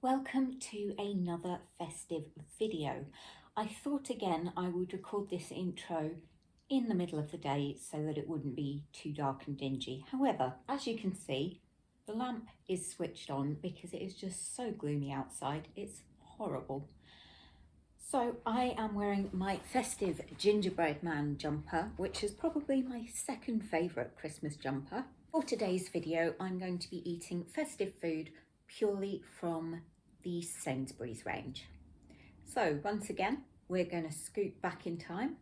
Welcome to another festive video. I thought again I would record this intro in the middle of the day so that it wouldn't be too dark and dingy. However, as you can see, the lamp is switched on because it is just so gloomy outside. It's horrible. So I am wearing my festive gingerbread man jumper, which is probably my second favourite Christmas jumper. For today's video, I'm going to be eating festive food purely from the Sainsburys range. So once again, we're going to scoot back in time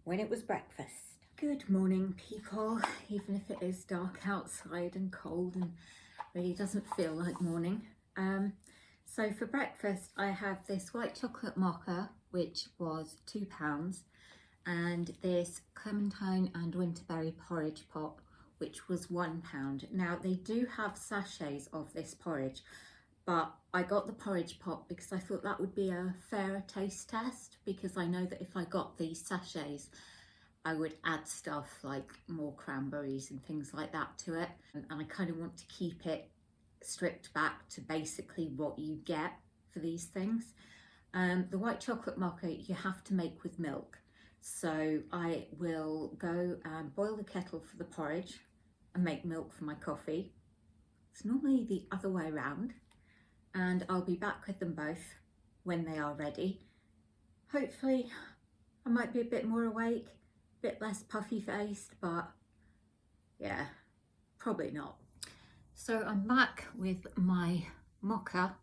when it was breakfast. Good morning, people, even if it is dark outside and cold and really doesn't feel like morning. So for breakfast, I have this white chocolate mocha, which was £2, and this clementine and winterberry porridge pot, which was £1. Now they do have sachets of this porridge, but I got the porridge pot because I thought that would be a fairer taste test, because I know that if I got these sachets, I would add stuff like more cranberries and things like that to it. And I kind of want to keep it stripped back to basically what you get for these things. The white chocolate mocha you have to make with milk. So I will go and boil the kettle for the porridge and make milk for my coffee. It's normally the other way around, and I'll be back with them both when they are ready. Hopefully I might be a bit more awake, a bit less puffy faced, but yeah, probably not. So I'm back with my mocha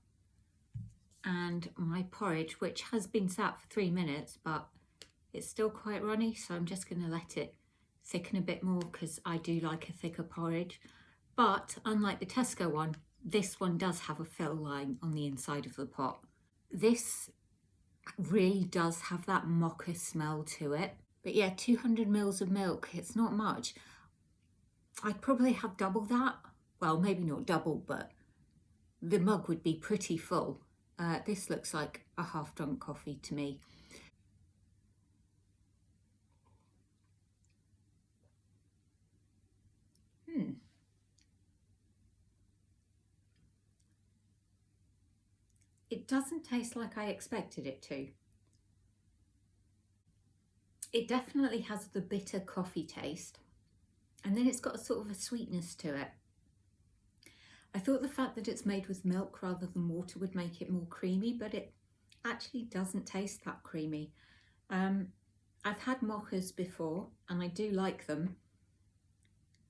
and my porridge, which has been sat for 3 minutes, but it's still quite runny, so I'm just going to let it thicken a bit more because I do like a thicker porridge. But unlike the Tesco one, this one does have a fill line on the inside of the pot. This really does have that mocha smell to it. But yeah, 200 mils of milk, it's not much. I'd probably have double that. Well, maybe not double, but the mug would be pretty full. This looks like a half-drunk coffee to me. It doesn't taste like I expected it to. It definitely has the bitter coffee taste, and then it's got a sort of a sweetness to it. I thought the fact that it's made with milk rather than water would make it more creamy, but it actually doesn't taste that creamy. I've had mochas before and I do like them.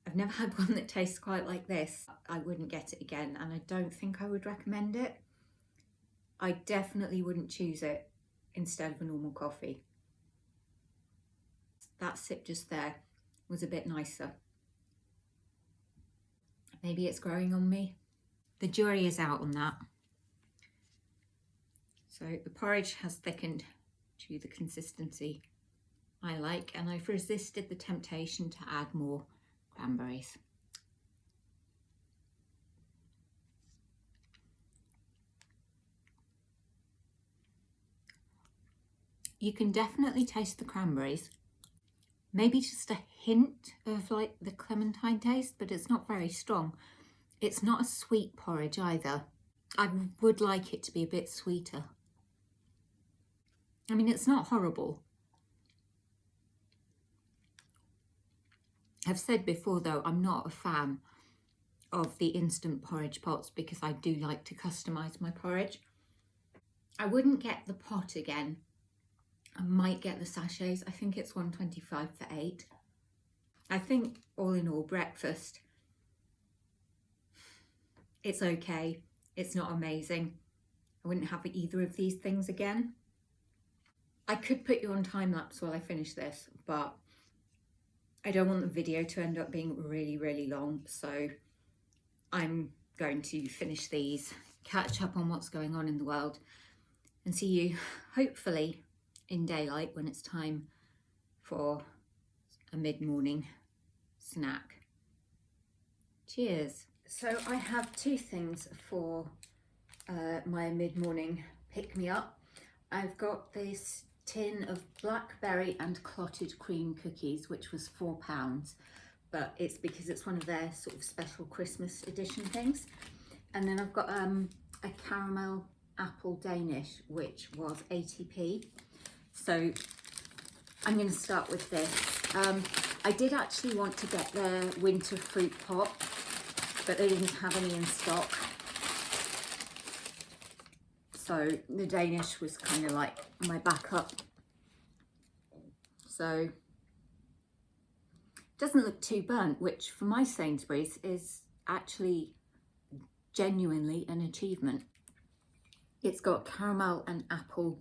I've never had one that tastes quite like this. I wouldn't get it again, and I don't think I would recommend it. I definitely wouldn't choose it instead of a normal coffee. That sip just there was a bit nicer. Maybe it's growing on me. The jury is out on that. So the porridge has thickened to the consistency I like, and I've resisted the temptation to add more cranberries. You can definitely taste the cranberries. Maybe just a hint of like the clementine taste, but it's not very strong. It's not a sweet porridge either. I would like it to be a bit sweeter. I mean, it's not horrible. I've said before though, I'm not a fan of the instant porridge pots because I do like to customise my porridge. I wouldn't get the pot again. I might get the sachets. I think it's £1.25 for 8. I think all in all, breakfast, it's okay. It's not amazing. I wouldn't have either of these things again. I could put you on time lapse while I finish this, but I don't want the video to end up being really, really long. So I'm going to finish these, catch up on what's going on in the world, and see you hopefully in daylight when it's time for a mid-morning snack. Cheers. So I have two things for my mid-morning pick-me-up. I've got this tin of blackberry and clotted cream cookies, which was £4, but it's because it's one of their sort of special Christmas edition things. And then I've got a caramel apple Danish, which was 80p. So I'm going to start with this. I did actually want to get their winter fruit pot, but they didn't have any in stock. So the Danish was kind of like my backup. So it doesn't look too burnt, which for my Sainsburys is actually genuinely an achievement. It's got caramel and apple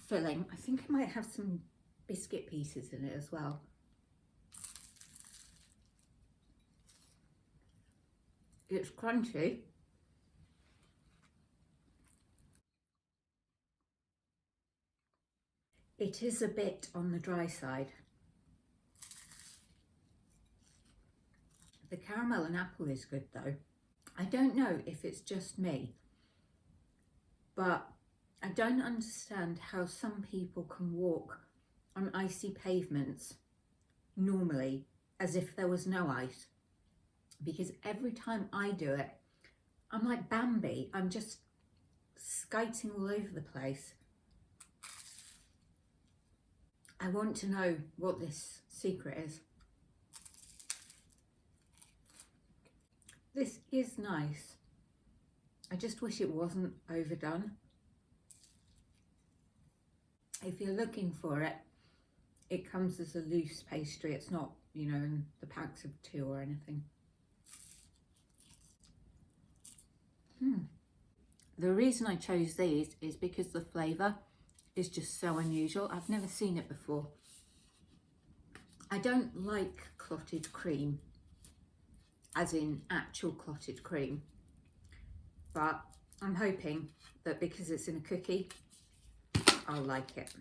filling. I think it might have some biscuit pieces in it as well. It's crunchy. It is a bit on the dry side. The caramel and apple is good though. I don't know if it's just me, but I don't understand how some people can walk on icy pavements normally as if there was no ice. Because every time I do it, I'm like Bambi. I'm just skating all over the place. I want to know what this secret is. This is nice. I just wish it wasn't overdone. If you're looking for it, it comes as a loose pastry. It's not, you know, in the packs of 2 or anything. The reason I chose these is because the flavour is just so unusual. I've never seen it before. I don't like clotted cream, as in actual clotted cream, but I'm hoping that because it's in a cookie, I'll like it.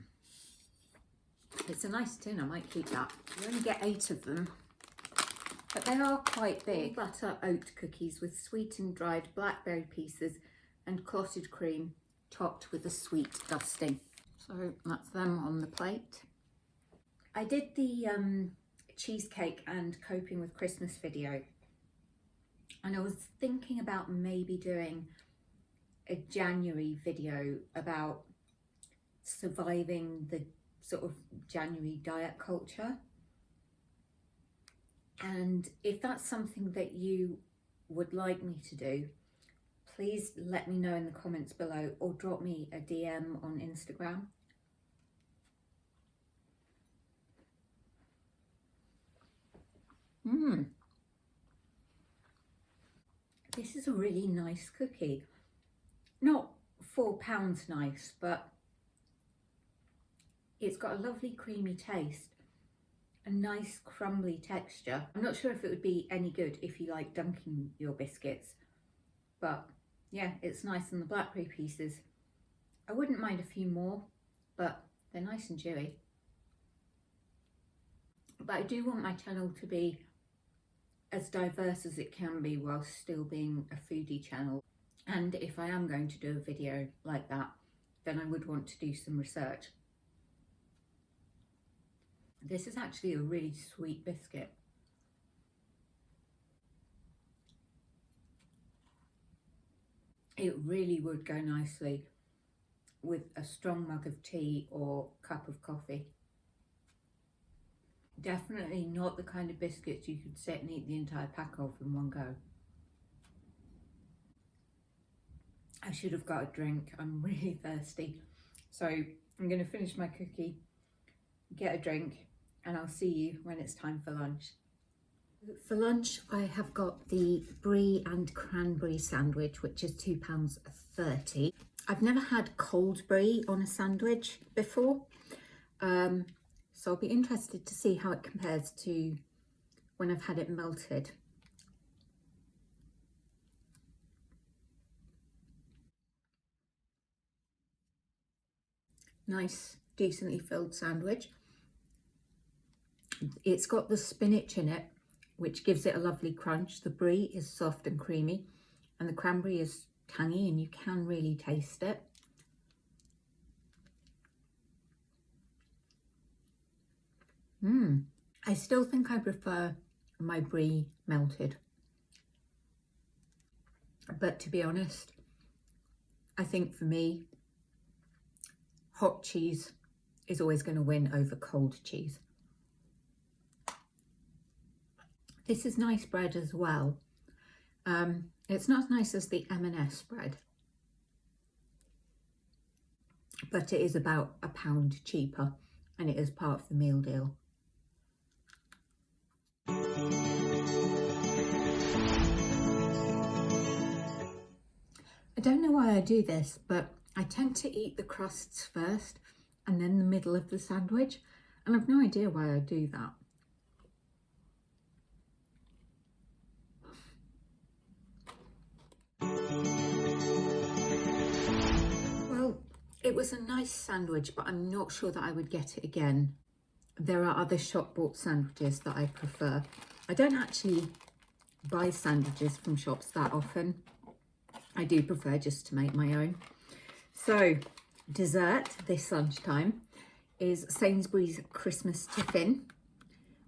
It's a nice tin, I might keep that. You only get 8 of them, but they are quite big. Butter oat cookies with sweetened dried blackberry pieces and clotted cream topped with a sweet dusting. So that's them on the plate. I did the cheesecake and coping with Christmas video, and I was thinking about maybe doing a January video about surviving the sort of January diet culture. And if that's something that you would like me to do, please let me know in the comments below or drop me a DM on Instagram. This is a really nice cookie. Not £4 nice, but it's got a lovely creamy taste, a nice crumbly texture. I'm not sure if it would be any good if you like dunking your biscuits, but yeah, it's nice. And the blackberry pieces, I wouldn't mind a few more, but they're nice and chewy. But I do want my channel to be as diverse as it can be whilst still being a foodie channel. And if I am going to do a video like that, then I would want to do some research. This is actually a really sweet biscuit. It really would go nicely with a strong mug of tea or cup of coffee. Definitely not the kind of biscuits you could sit and eat the entire pack of in one go. I should have got a drink. I'm really thirsty. So I'm going to finish my cookie, get a drink, and I'll see you when it's time for lunch. For lunch, I have got the brie and cranberry sandwich, which is £2.30. I've never had cold brie on a sandwich before, so I'll be interested to see how it compares to when I've had it melted. Nice, decently filled sandwich. It's got the spinach in it, which gives it a lovely crunch. The brie is soft and creamy, and the cranberry is tangy, and you can really taste it. I still think I prefer my brie melted, but to be honest, I think for me, hot cheese is always going to win over cold cheese. This is nice bread as well. It's not as nice as the M&S bread, but it is about £1 cheaper, and it is part of the meal deal. I don't know why I do this, but I tend to eat the crusts first and then the middle of the sandwich, and I've no idea why I do that. Well, it was a nice sandwich, but I'm not sure that I would get it again. There are other shop-bought sandwiches that I prefer. I don't actually buy sandwiches from shops that often. I do prefer just to make my own. So, dessert this lunchtime is Sainsburys Christmas Tiffin,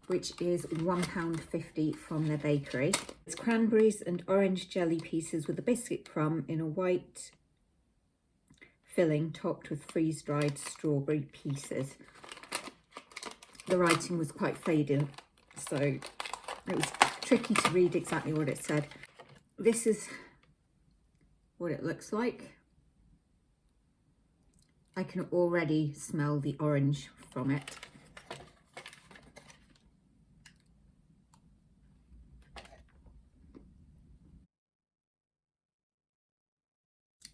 which is £1.50 from their bakery. It's cranberries and orange jelly pieces with a biscuit crumb in a white filling topped with freeze-dried strawberry pieces. The writing was quite faded, so it was tricky to read exactly what it said. This is what it looks like. I can already smell the orange from it.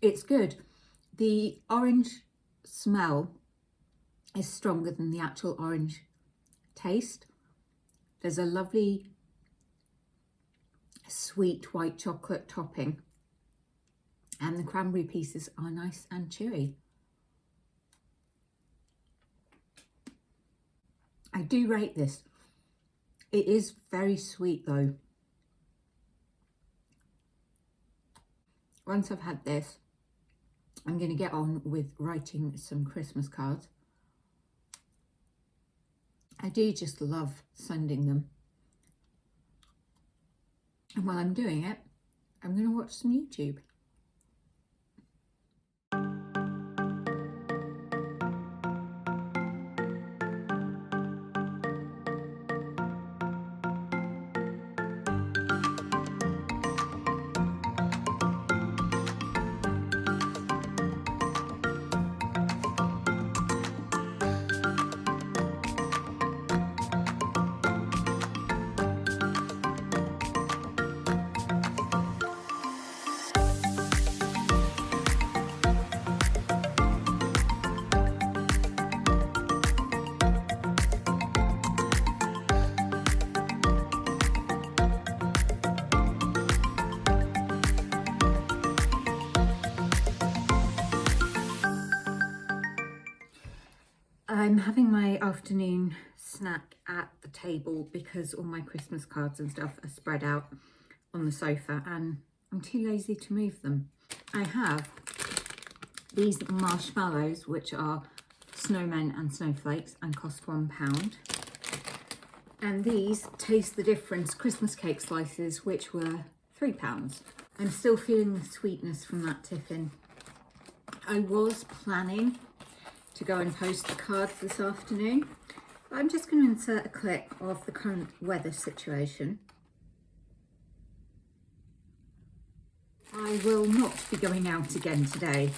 It's good. The orange smell is stronger than the actual orange taste. There's a lovely sweet white chocolate topping, and the cranberry pieces are nice and chewy. I do rate this. It is very sweet though. Once I've had this, I'm going to get on with writing some Christmas cards. I do just love sending them. And while I'm doing it, I'm going to watch some YouTube. I'm having my afternoon snack at the table because all my Christmas cards and stuff are spread out on the sofa and I'm too lazy to move them. I have these marshmallows, which are snowmen and snowflakes and cost £1. And these Taste the Difference Christmas cake slices, which were £3. I'm still feeling the sweetness from that tiffin. I was planning to go and post the cards this afternoon, but I'm just going to insert a clip of the current weather situation. I will not be going out again today.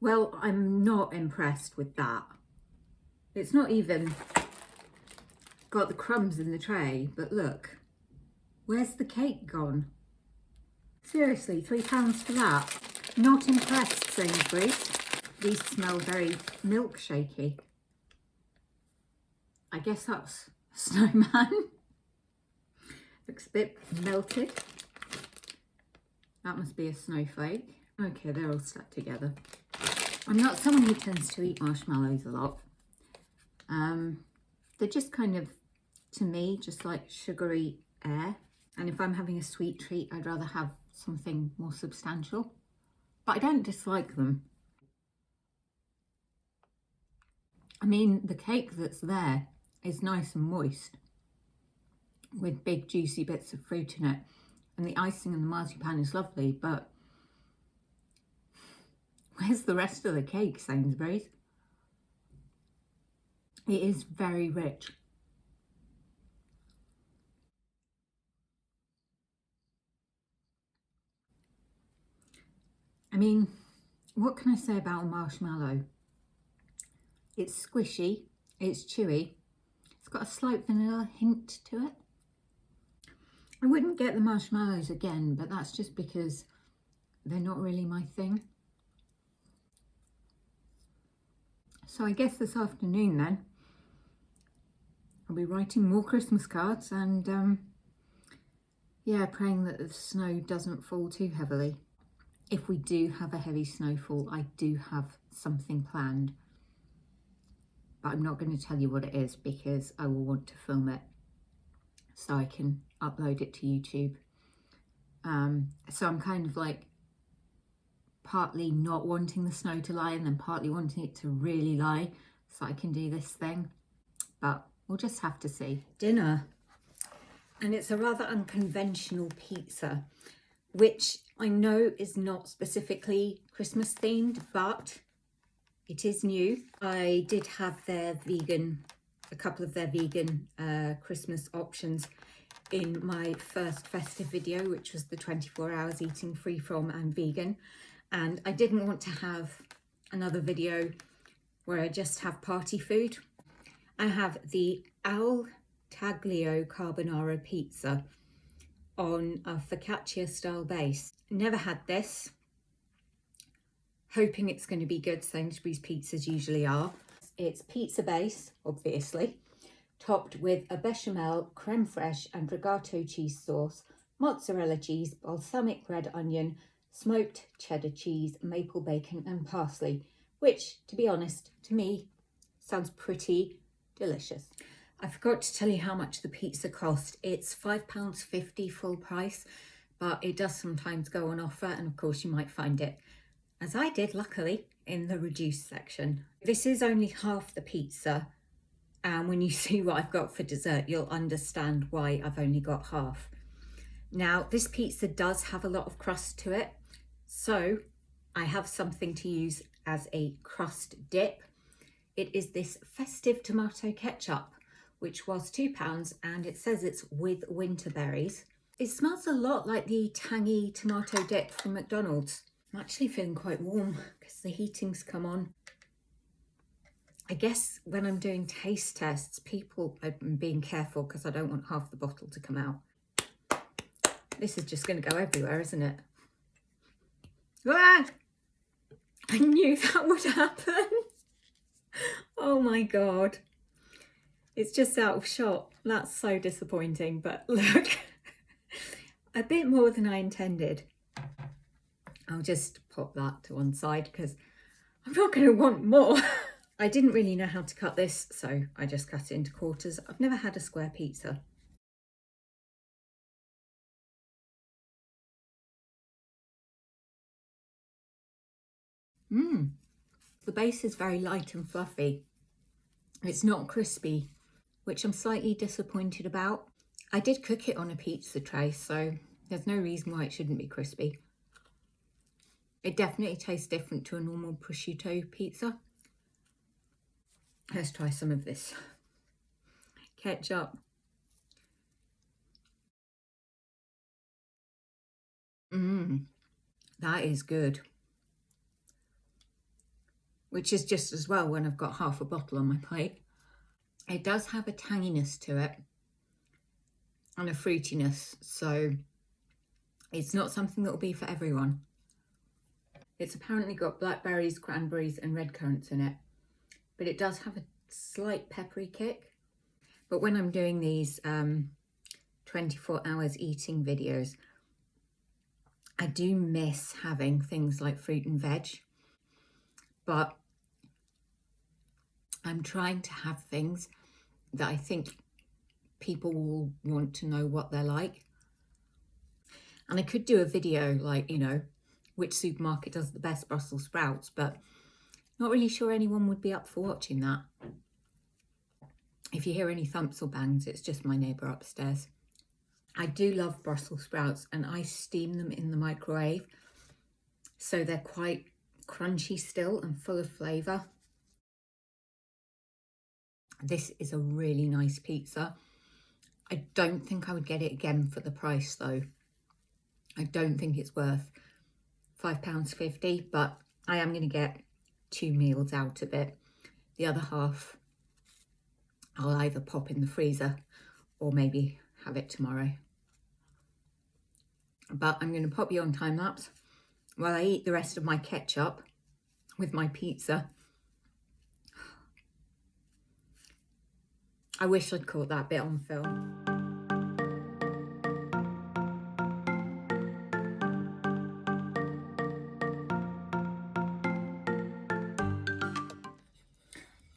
Well, I'm not impressed with that. It's not even got the crumbs in the tray, but look, where's the cake gone? Seriously, £3 for that? Not impressed, Sainsburys. These smell very milkshakey. I guess that's a snowman. Looks a bit melted. That must be a snowflake. Okay, they're all stuck together. I'm not someone who tends to eat marshmallows a lot. They're just kind of, to me, just like sugary air. And if I'm having a sweet treat, I'd rather have something more substantial. But I don't dislike them. I mean, the cake that's there is nice and moist with big juicy bits of fruit in it. And the icing and the marzipan is lovely, but Where's the rest of the cake, Sainsburys? It is very rich. I mean, what can I say about a marshmallow? It's squishy, it's chewy, it's got a slight vanilla hint to it. I wouldn't get the marshmallows again, but that's just because they're not really my thing. So I guess this afternoon then, I'll be writing more Christmas cards and yeah, praying that the snow doesn't fall too heavily. If we do have a heavy snowfall, I do have something planned, but I'm not going to tell you what it is because I will want to film it so I can upload it to YouTube. So I'm kind of like partly not wanting the snow to lie and then partly wanting it to really lie so I can do this thing, but we'll just have to see. Dinner, and it's a rather unconventional pizza, which I know is not specifically Christmas themed, but it is new. I did have their vegan, a couple of their vegan Christmas options in my first festive video, which was the 24 hours eating free from and vegan. And I didn't want to have another video where I just have party food. I have the Al Taglio carbonara pizza on a focaccia style base. Never had this. Hoping it's going to be good. Sainsburys pizzas usually are. It's pizza base, obviously, topped with a bechamel, creme fraiche and regato cheese sauce, mozzarella cheese, balsamic red onion, smoked cheddar cheese, maple bacon and parsley, which, to be honest, to me, sounds pretty delicious. I forgot to tell you how much the pizza cost. It's £5.50 full price, but it does sometimes go on offer, and of course you might find it, as I did luckily, in the reduced section. This is only half the pizza, and when you see what I've got for dessert, you'll understand why I've only got half. Now, this pizza does have a lot of crust to it, so I have something to use as a crust dip. It is this festive tomato ketchup, which was £2, and it says it's with winter berries. It smells a lot like the tangy tomato dip from McDonald's. I'm actually feeling quite warm because the heating's come on. I guess when I'm doing taste tests, I'm being careful because I don't want half the bottle to come out. This is just going to go everywhere, isn't it? Ah! I knew that would happen. Oh my God. It's just out of shot. That's so disappointing, but look, a bit more than I intended. I'll just pop that to one side because I'm not going to want more. I didn't really know how to cut this, so I just cut it into quarters. I've never had a square pizza. The base is very light and fluffy. It's not crispy, which I'm slightly disappointed about. I did cook it on a pizza tray, so there's no reason why it shouldn't be crispy. It definitely tastes different to a normal prosciutto pizza. Let's try some of this ketchup. That is good. Which is just as well when I've got half a bottle on my plate. It does have a tanginess to it and a fruitiness, so it's not something that will be for everyone. It's apparently got blackberries, cranberries and red currants in it, but it does have a slight peppery kick. But when I'm doing these 24 hours eating videos, I do miss having things like fruit and veg, but I'm trying to have things that I think people will want to know what they're like. And I could do a video like, you know, which supermarket does the best Brussels sprouts, but not really sure anyone would be up for watching that. If you hear any thumps or bangs, it's just my neighbour upstairs. I do love Brussels sprouts, and I steam them in the microwave, so they're quite crunchy still and full of flavour. This is a really nice pizza. I don't think I would get it again for the price though. I don't think it's worth £5.50, but I am going to get 2 meals out of it. The other half I'll either pop in the freezer or maybe have it tomorrow. But I'm going to pop you on time lapse while I eat the rest of my ketchup with my pizza. I wish I'd caught that bit on film.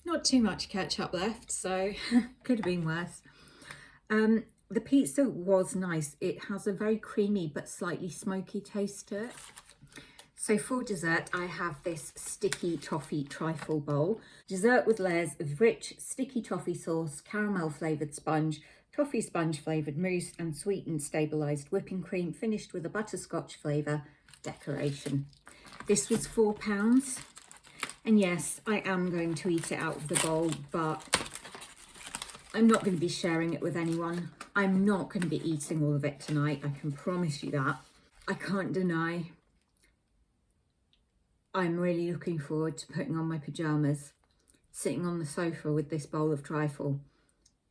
Not too much ketchup left, so could have been worse. The pizza was nice. It has a very creamy but slightly smoky taste to it. So for dessert, I have this sticky toffee trifle bowl. Dessert with layers of rich, sticky toffee sauce, caramel flavoured sponge, toffee sponge flavoured mousse, and sweetened stabilised whipping cream, finished with a butterscotch flavour decoration. This was £4. And yes, I am going to eat it out of the bowl, but I'm not going to be sharing it with anyone. I'm not going to be eating all of it tonight, I can promise you that. I can't deny I'm really looking forward to putting on my pyjamas, sitting on the sofa with this bowl of trifle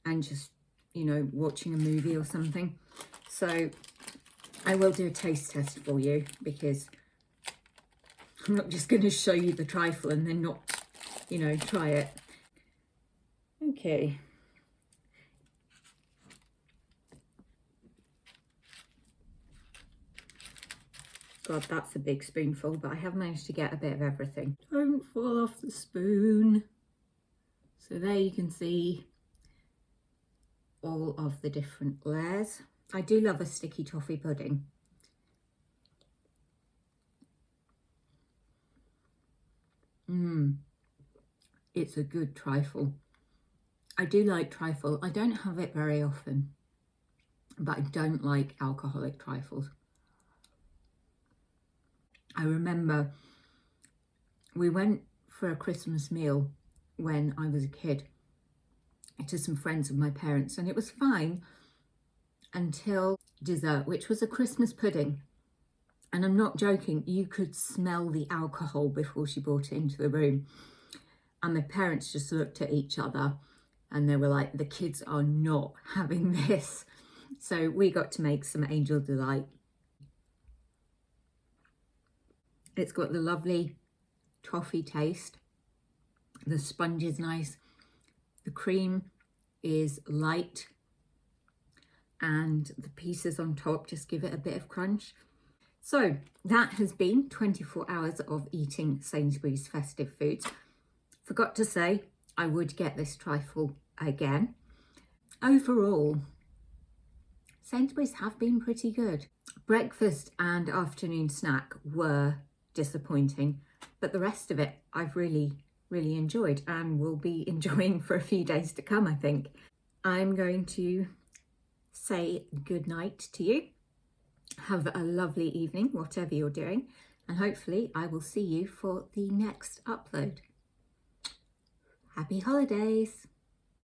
and just, you know, watching a movie or something. So I will do a taste test for you, because I'm not just going to show you the trifle and then not, you know, try it. Okay. God, that's a big spoonful, but I have managed to get a bit of everything. Don't fall off the spoon. So there you can see all of the different layers. I do love a sticky toffee pudding. It's a good trifle. I do like trifle. I don't have it very often, but I don't like alcoholic trifles. I remember we went for a Christmas meal when I was a kid to some friends of my parents, and it was fine until dessert, which was a Christmas pudding. And I'm not joking, you could smell the alcohol before she brought it into the room. And my parents just looked at each other and they were like, the kids are not having this. So we got to make some Angel Delight. It's got the lovely toffee taste. The sponge is nice. The cream is light. And the pieces on top just give it a bit of crunch. So that has been 24 hours of eating Sainsbury's festive foods. Forgot to say, I would get this trifle again. Overall, Sainsbury's have been pretty good. Breakfast and afternoon snack were disappointing, but the rest of it I've really enjoyed and will be enjoying for a few days to come, I think. I'm going to say good night to you. Have a lovely evening, whatever you're doing, and hopefully I will see you for the next upload. Happy holidays!